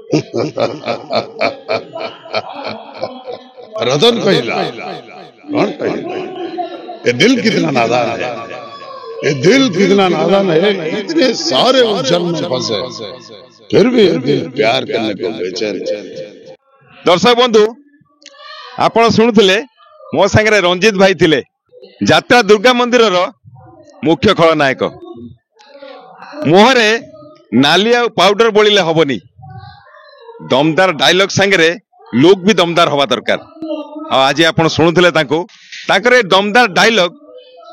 रतन कहला कौन कहला ये दिल कितना नादान है, ये दिल कितना नादान है, इतने सारे उलझन में फंसे फिर भी ये दिल प्यार करने को बेचैन है। दर्शक बंधु आपण शुणुले मो सांगे रंजित भाई थिले यात्रा दुर्गा मंदिर मुख्य खलनायक। मुहरे नाली आ पाउडर बोलिले हबनी, दमदार डायलॉग सांगे लोक भी दमदार हवा दरकार। आज आपण शुणुले तांकर दमदार डायलॉग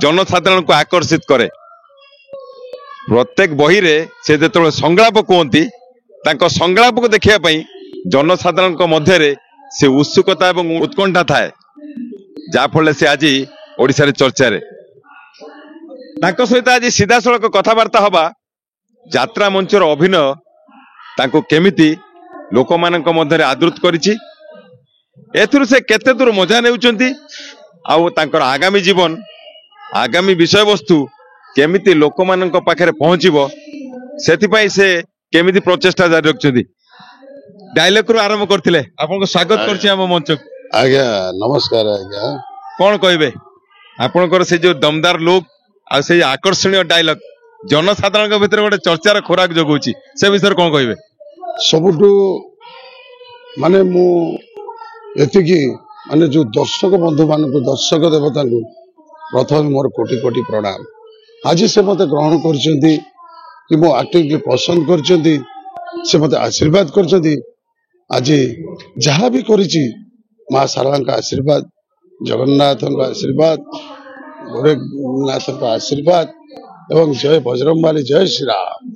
जनसाधारण को आकर्षित करे। प्रत्येक बही रे से जेतबेले संगलाप कहती संगलाप को देखिया पई जनसाधारण मध्य से उत्सुकता एवं उत्कंठा थाए, जाफल से आज ओडिशा चर्चा रे सहित आज सीधा सड़क कथबार्ता हवा यात्रा मंचर अभिनय तांको केमिति लोक मानक मध्य आदृत करिछि, एथुरु से केते दूर मजा नेउचंती आउ तांकर आगामी जीवन आगामी विषय वस्तु केमिति लोक मानक पाखरे पहुंचीबो सेथिपई से केमिति प्रचेष्टा जारी रखछथि। डायलॉग रु आरंभ करथिले आपनको स्वागत करछि हम मंच। आज्ञा नमस्कार। आज्ञा कोन कहबे आपनकर से जो दमदार लोक आ से आकर्षणीय डायलॉग जनसाधारण भितर गोटे चर्चार खोराक जगौछि से विषय कोन कहबे? सबुठु माने मु एतिकी माने जो दर्शक बंधु मान को दर्शक देवता को प्रथम मोर कोटि कोटि प्रणाम। आज से मते ग्रहण करछंती कि मो एक्टिंग के पसंद करछंती, से मते आशीर्वाद करछंती। आज जहाँ भी करिछि मां सारला का आशीर्वाद, जगन्नाथ का आशीर्वाद, गोरखनाथ का आशीर्वाद एवं जय बजरंगबली जय श्री राम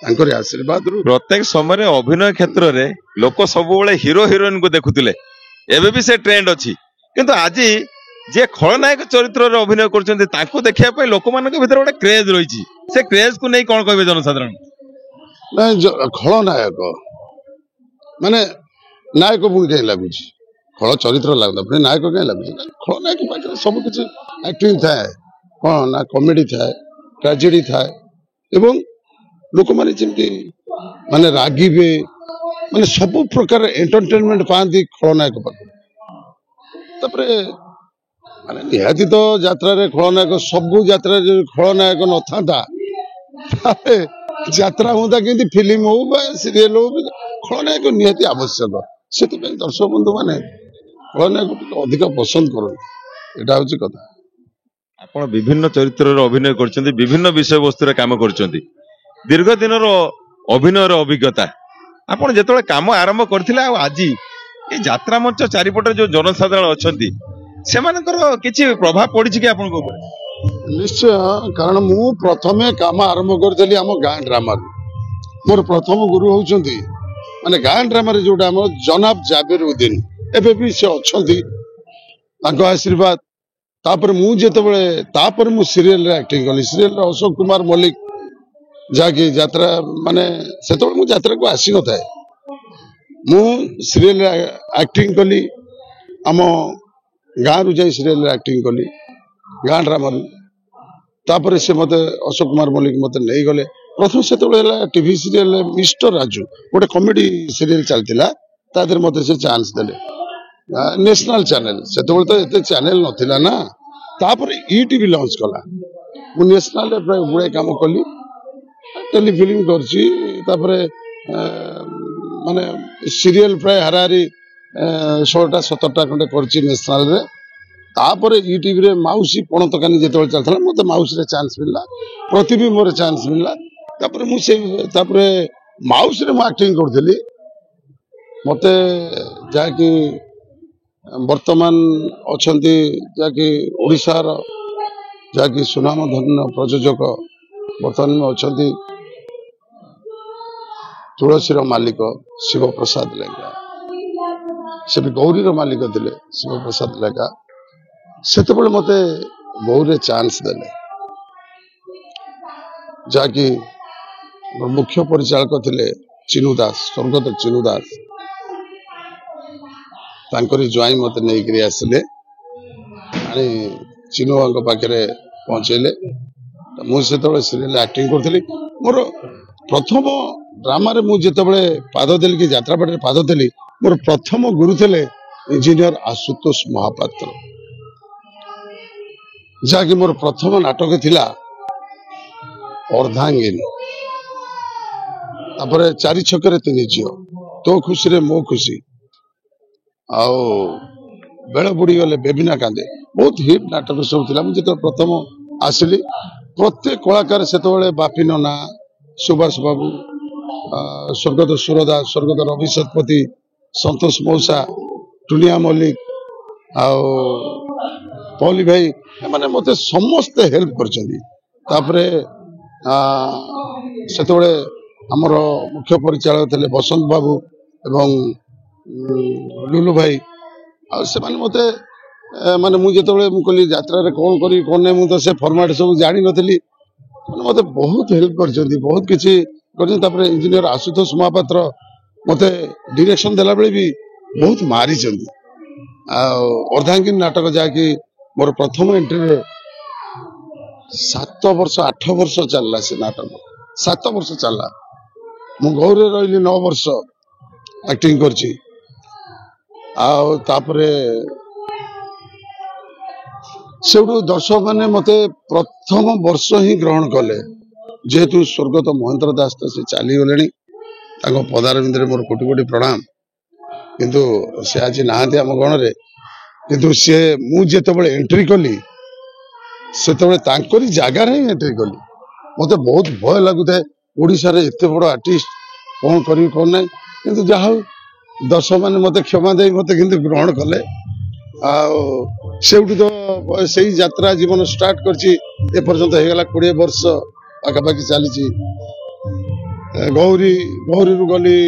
तांकर आशीर्वाद रु प्रत्येक समय अभिनय क्षेत्र रे लोक सब हीरो हिरोइन को देखुतिले, एबे भी से ट्रेंड अछि, किंतु आज जे खलनायक चरित्र रे अभिनय करछन्ते तांको देखिया पय लोक मानक भीतर गोटे क्रेज रहिछि। से क्रेज को नै कोन कहबे जनसाधारण? ना खलनायक माने नायक मुझे कहीं लगुच खल चरित्र लगता फिर नायक कहीं लगुच खलनायक पाखे सब किसी एक्टिंग थाए कौन ना कॉमेडी थाए ट्रेजेडी थाए एवं लोक माने जेमती माने रागिबे माने सब प्रकार एंटरटेनमेंट पाती खलनायक पाखे। तापरे माने निहाती तो यात्रा रे खलनायक सब यात्रा खलनायक न था यात्रा होता कि फिल्म हो सीरियल हो खलनायक निहाती आवश्यक। से दर्शक बंधु माने खलनायक अधिक पसंद करते, एटा होची कथा। आपण विभिन्न चरित्र रे अभिनय करछन्ती, विभिन्न विषय वस्तु रे काम करछन्ती, दीर्घ दिन रो अभिनय रो अभिज्ञता आपण जेतोळे काम आरंभ करथिले आ आज ए यात्रा मंच चारिपटे जो जनसाधारण अछन्ती सेमानकर किछि प्रभाव पड़िछि कि आपनको ऊपर? निश्चय, कारण मु प्रथमे काम आरंभ करथली हम गां ड्रामा। मोर प्रथम गुरु होउछन्ती माने गां ड्रामा रे जोटा हम जनाब जाबिर उद्दीन एबे भी से अछन्ती, ताको आशीर्वाद। तापर मु जेतबेले तापर मु सीरियल रे एक्टिंग कली, सीरियल रे अशोक कुमार मल्लिक जाके यात्रा माने सेतबेले मु यात्रा को आसी न थाए, मु सीरियल रे एक्टिंग कली, हम गां रु जाई सीरियल रे एक्टिंग कली गां ड्रामा। तापर से मते अशोक कुमार मल्लिक मते नहीं गले। प्रथम से टीवी सीरियल मिस्टर राजू गोटे कॉमेडी सीरियल चलतिला, तादर मते से चांस देले नेशनल चैनल। से तो एते चैनल नथिला ना, तापर ईटीवी लॉन्च कला। मु नेशनल रे प्राय गुडे काम कली, टेलीफिल्म करछि, तापर माने सीरियल प्राय हारारी 16टा 17टा खंडे करछि नेशनल रे। तापर यूट्यूब रे माउसी पणतकानी जेतबेले चलथला मते माउसी रे चांस मिलला, प्रतिबी मोर चांस मिलला। तापर मु से तापर माउसी रे मु एक्टिंग करथली, मते जाकी वर्तमान अछंती जाकी ओडिसा रो जाकी सुनाम धन्य प्रयोजक वर्तमान में अछंती तुलसी रो मालिक शिव प्रसाद लेगा, से भी गौरी रो मालिक थिले शिव प्रसाद लेगा। सेतबेले मते गौरी चांस देले, जाकी मुख्य परिचालक थिले चिनू दास, स्वर्गत चिनू दास, तांकरी ज्वाई मते नहीं करी आसले आणि चिनू अंग पाखरे पहुंचेले। मु सेतबेले सीरियल एक्टिंग करथली। मोर प्रथम ड्रामारे मु जेतबेले पाद देली कि यात्रापाटे पाद देली मोर प्रथम गुरु थे इंजीनियर आशुतोष महापात्र जहाँकि मोर प्रथम नाटक थिला अर्धांगिन तापर चारि छकरे तीन झील तो खुशी रे मो खुशी आओ बेल बुड़ी गले बेबिना कांदे बहुत हिट नाटक सब थिला मुझे तो प्रथम आसिली प्रत्येक कलाकार से बापी नना सुभाष बाबू स्वर्गत सुरदा स्वर्गत रवि शतपथी संतोष मौसा टुनिया मल्लिक आओ पौली भाई माने मते समस्ते हेल्प करछन्ती सेतबेले हमर मुख्य परिचालक थे बसंत बाबू एवं लुलु भाई से मते माने मु जेतबेले मु कहली यात्रा रे कोन करी कोन नै मु तो से फॉर्मेट सब जानि नथली माने मते बहुत हेल्प करछन्ती बहुत किछि करछन्ती तापर इंजीनियर आशुतोष महापात्र मते डायरेक्शन देला बेले भी बहुत मारी छन्ती अर्धांगिन नाटक जाकि मोर प्रथम एंट्री रे 7 वर्ष 8 वर्ष चलला से नाटक 7 वर्ष चलला मु गौरे रहिली 9 वर्ष एक्टिंग करछि सेठू दर्शक मैंने मते प्रथम वर्ष ही ग्रहण कले जेहेतु स्वर्गत महेंद्र दास तो से चली गले पदारविंद मोर कोटि कोटि प्रणाम किंतु से आज नहांती आम गण रे किंतु से मु जेतेबेले एंट्री कली सेतेबेले तांकरी जागा रे एंट्री कली मते बहुत भय लागुथे ओडिसा रे एते बड़ आर्टिस्ट कोन करी कोन नै किंतु जाहौ दर्शक मैंने मते क्षमा दे मते किंतु ग्रहण कले सेठू तो से यात्रा जीवन स्टार्ट करछि ए पर्यंत हे गला 20 वर्ष आखापाखि चली गौरी गौरी रु गली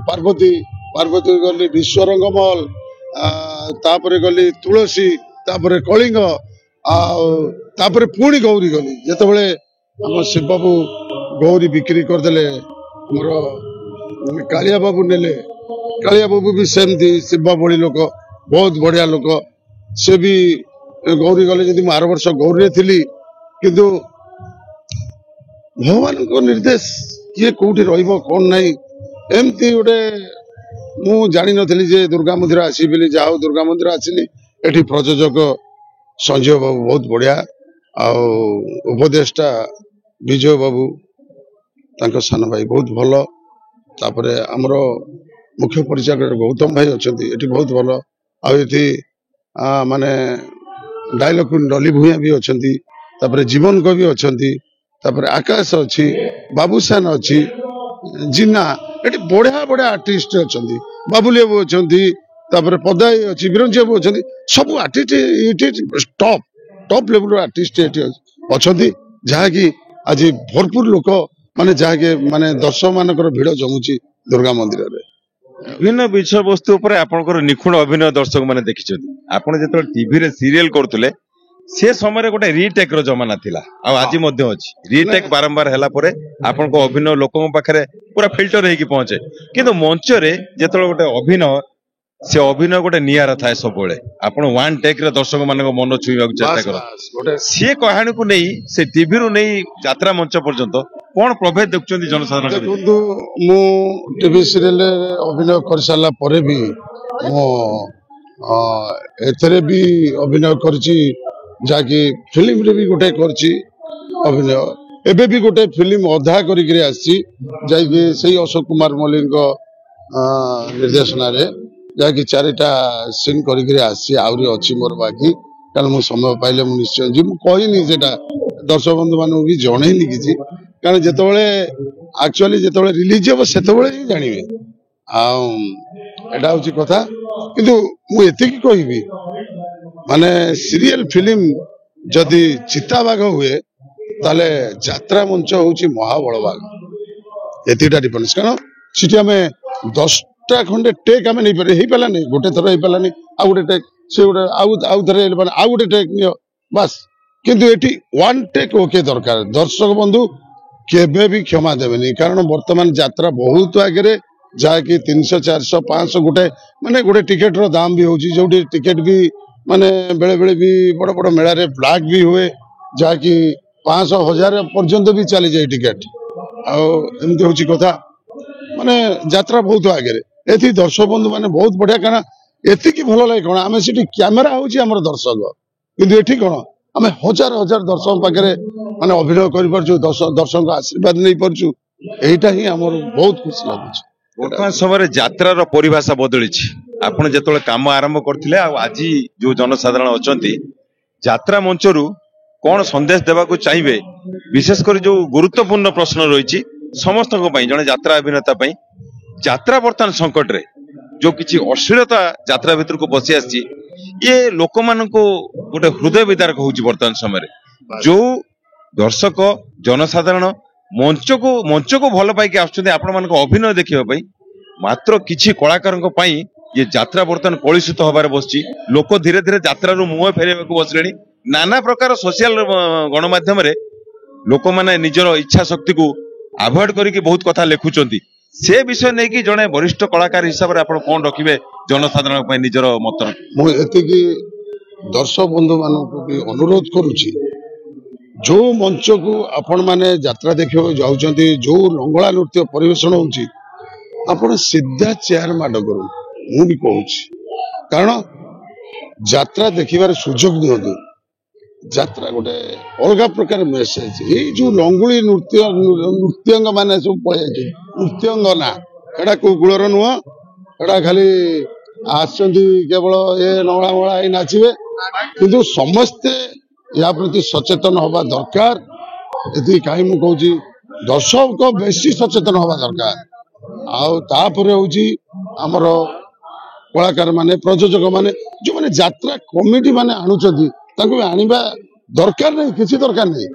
पार्वती पार्वती गली विश्वरंगमल तापरे गली तुलसी तापरे कलिंग तापरे पुणी गौरी गली जेतेबेले हम शिव बाबू गौरी बिक्री करदेले हमर कालिया बाबू नेले कालिया बाबू भी सेमती शिव भली लोक बहुत बढ़िया लोक से भी गौरी गले जदि आर वर्ष गौरी थी किंतु भगवान को निर्देश किए कौटी रहिबो कौन नहीं एमती गोटे मु जानी नथली जे दुर्गा मंदिर आसी बोली जाओ दुर्गा मंदिर आसिली एठी प्रयोजक संजय बाबू बहुत बढ़िया उपदेष्टा विजय बाबू तांको सान भाई बहुत भलो तापरे हमरो मुख्य परिचालक गौतम भाई अछंती एठी बहुत भलो आठी माने डायलॉग डली भूया भी अछंती तापरे जीवन कवि अछंती तापरे आकाश अच्छी बाबूसान अच्छी जिन्ना एटी बढ़िया बढ़िया आर्टिस्ट अछंती बाबुलिया बाबू अछंती तापरे पदाई अच्छी बिरंजिया बाबू अछंती सब artist top top level artist एटी अछंती जहा कि आज भरपूर लोक माने जहा कि माने दर्शक मानकर भिड़ जमुची दुर्गा मंदिर रे विभिन्न विषय वस्तु पर आपनकर निखुण अभिनय दर्शक माने देखिछथि आपण जेतो टीवी रे सीरियल करथुले से समय गोटे रिटेक रो जमाना थिला आ आज मध्य अछि रिटेक बारंबार हैला परे आपनको अभिनय लोकन पाखरे पूरा फिल्टर हेकी पहुंचे किंतु मंच रे जेतो गोटे अभिनय से अभिनय गोटे नियारा थाए सब बेले आपण वन टेक रे दर्शक मानक मन छुईबा चेष्टा कर से कहानी को नहीं से टीवी रो नहीं यात्रा मंच पर्यंत कोन प्रभेद देखुचंदी जनसाधारण देखु मु टीवी सीरियल अभिनय कर साला परे भी मो एथरे भी अभिनय करची जाकि फिल्म रे भी गोटे करची अभिनय एबे भी गोटे फिल्म अधा करी करे आसी जाकि सही अशोक कुमार मल्लिक निर्देशना रे जाकि 4टा सीन करी करे आसी आउरी अछि मोर बाकी कारण मु समय पाइले मु निश्चय जी मु कहिनी जेटा दर्शक बंधु मानु भी जणैनी किछि कारण जेतबेले एक्चुअली जेतबेले रिलीज हो सेतबेले ही जानिबे एटा होची कथा किंतु मु एते की कहिबी माने सीरियल फिल्म जदि चिताबाघ हुए ताले यात्रा मंच होची महाबलबाघ एतिटा डिफरेंस कारण सिटी हमें 10टा खंडे टेक हमें नहीं पारे पाला नहीं गोटे थर ही पालानी आ गोटे टेक से गोटे आउ थरे आ गोटे टेक नियो बस किंतु एटी वन टेक ओके दरकार दर्शक बंधु केबे भी क्षमा देबेनी कारण वर्तमान यात्रा बहुत आगे जहाँकि 300 400 500 गोटे माने गोटे टिकेट रो दाम भी होची जोटी टिकेट भी माने बेले बेले भी बड़ बड़ मेला रे ब्लैक भी हुए जहाँकि 500 1000 पर्यंत भी चली जाए टिकेट एमती हूँ कथा माने यात्रा बहुत आगे एथि दर्शक बंधु मैंने बहुत बढ़िया कारण एतिकी भल लगे कौन आम से कैमेरा हूँ आम दर्शक किंतु एठी कौन आम हजार हजार दर्शक पाखे माने अभिनय कर दर्शक आशीर्वाद नहीं पार्छु यहीटा ही आम बहुत खुशी लगुच। वर्तमान समय यात्रार परिभाषा बदली आपण जो काम आरंभ करते आज जो जनसाधारण अच्छा यात्रा मंचरू कौन संदेश देवाक चाहिए विशेषकर जो गुरुत्वपूर्ण प्रश्न रही समस्त जड़े यात्रा अभिनेता यात्रा बर्तमान संकट रे जो किसी अश्लीलता यात्रा भीतर को पशि आसी ये लोक मान गोटे हृदय विदारक हो बर्तमान समय जो दर्शक जनसाधारण मंच को भल पाई आपण मान अभिनय देखा मात्र किसी कलाकार ये यात्रा बर्तमान कलुषित हबार बसची लोक धीरे धीरे यात्रा मुह फेर बसले नाना प्रकार सोशल गणमाध्यम लोक मैंने निजर इच्छा शक्ति को अवॉइड करके बहुत कथा लिखुंट से विषय नहीं कि जड़े वरिष्ठ कलाकार हिसाब से आप कौन रखिए जनसाधारण निजर मत मुझे दर्शक बंधु मान भी अनुरोध करुच्ची जो मंच को आपण मैंने यात्रा देखा जाऊँच जो लंगड़ा नृत्य परिवेषण होची आपण सीधा चेयर माड करूँ मु भी कहूँ कारण यात्रा देखिबार सुजोग दियंतु यात्रा गोटे अलग प्रकार मेसेज ये जो लंगुली नृत्य नृत्यंग माने सब पड़े नृत्यंग ना एटा को कूलर नुह एटा खाली आसचंती केवल ये नंगला मंगला नाचिबे किंतु समस्ते या प्रति सचेतन हवा दरकार ये कहीं मु कहूँ दर्शक को बेसी सचेतन हवा दरकार आउे हूँ आमर कलाकार माने प्रयोजक माने जो माने यात्रा कमिटी माने आणुचंती आनिबा दरकार नहीं किसी दरकार नहीं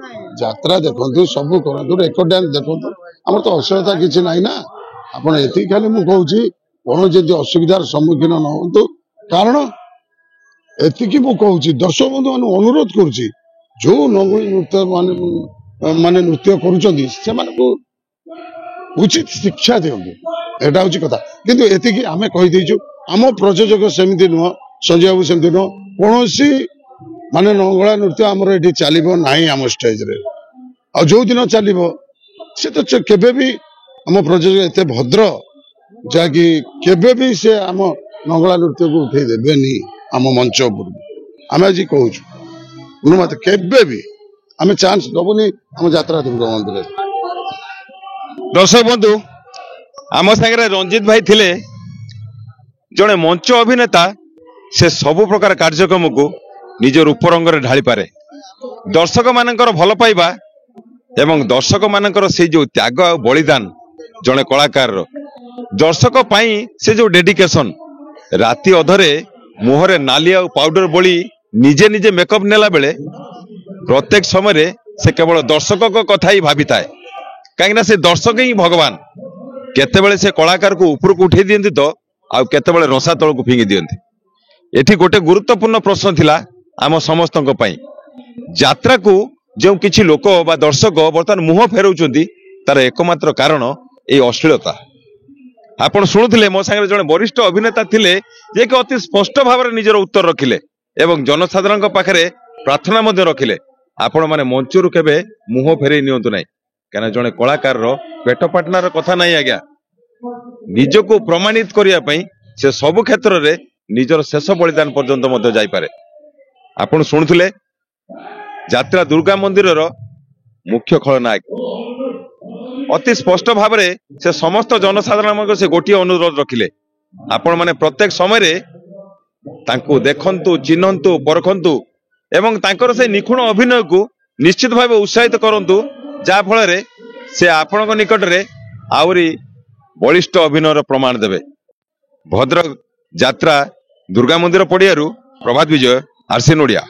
यात्रा देखु सब करूँ रेकर्ड डांस देखु आम तो अश्लीलता किसी ना ना आपड़ ये खाली मुझे कहूँ कौन जब असुविधार सम्मुखीन न हो कारण एतिकी मु कहूँ दर्शक बंधु मान अनुरोध करुच्ची जो लंगुली नृत्य माने नृत्य करूँ उचित शिक्षा दिंतु एटा हूँ कथा किंतु एतिकी आमे कहीदेचु आम प्रयोजक सेमती नुह संजय बाबू सेमती नुह कौन माने नंगला नृत्य आमर ये चलो ना आम स्टेज रे आ जो दिन चलो से तो केबे भी आम प्रयोजक एत भद्र जहाँकि केबे भी से आम नंगला नृत्य को उठे देबेनी आम मंच उपर आम आज कहूँ मत केबे भी आम चांस दबुनी आम यात्रा दुर्गा मंदिर। दर्शक बंधु आम सागर रंजित भाई थिले जड़े मंच अभिनेता से सबु प्रकार कार्यक्रम को निज रूप रंग ढाली पारे दर्शक मानकर भल पाइबा एवं दर्शक मानकर से जो त्याग आ बलिदान जड़े कलाकार दर्शक पाई से जो डेडिकेशन राति अधरे मुहरे नाली आ पाउडर बोली निजे निजे मेकअप नेला बेले प्रत्येक समय से केवल दर्शक कथा ही भावी थाए कहीं से दर्शक ही भगवान केतेबेले से कलाकार को ऊपर को उठे दियंती तो आ केतेबेले रसा तल को फिंगी दियंती एठी गोटे गुरुत्वपूर्ण प्रश्न थिला आम समस्त यात्रा को जो किछि लोक बा दर्शक बर्तमान मुह फेरउचंती तार एकमात्र कारण ए अश्लीलता आपण शुणुथिले मो संगे जने वरिष्ठ अभिनेता थिले जे कि अति स्पष्ट भाव में निजर उत्तर रखिले एवं जनसाधारण पाखरे प्रार्थना मध्य रखिले आपण माने मंचरू केबे मुह फेरई नियंतु नाही कहना जने कलाकार पेट पाटनार कथा नहीं आज्ञा निजको प्रमाणित करने से सबु क्षेत्र में निजर शेष बलिदान पर्यंत जाई पारे। आपण शुणुथिले यात्रा दुर्गा मंदिर मुख्य खलनायक अति स्पष्ट भाव में से समस्त जनसाधारण से गोटे अनुरोध रखिले आपण माने प्रत्येक समय तांको देखंतु चिन्हंतु परखंतु एवं तांकर से निखुण अभिनय को निश्चित भाव उत्साहित करंतु जा फल से आपण निकट रे आउरी बलिष्ठ अभिनयर प्रमाण देवे। भद्रक यात्रा दुर्गा मंदिर पड़ियारू प्रभात विजय आरसी नोडिया।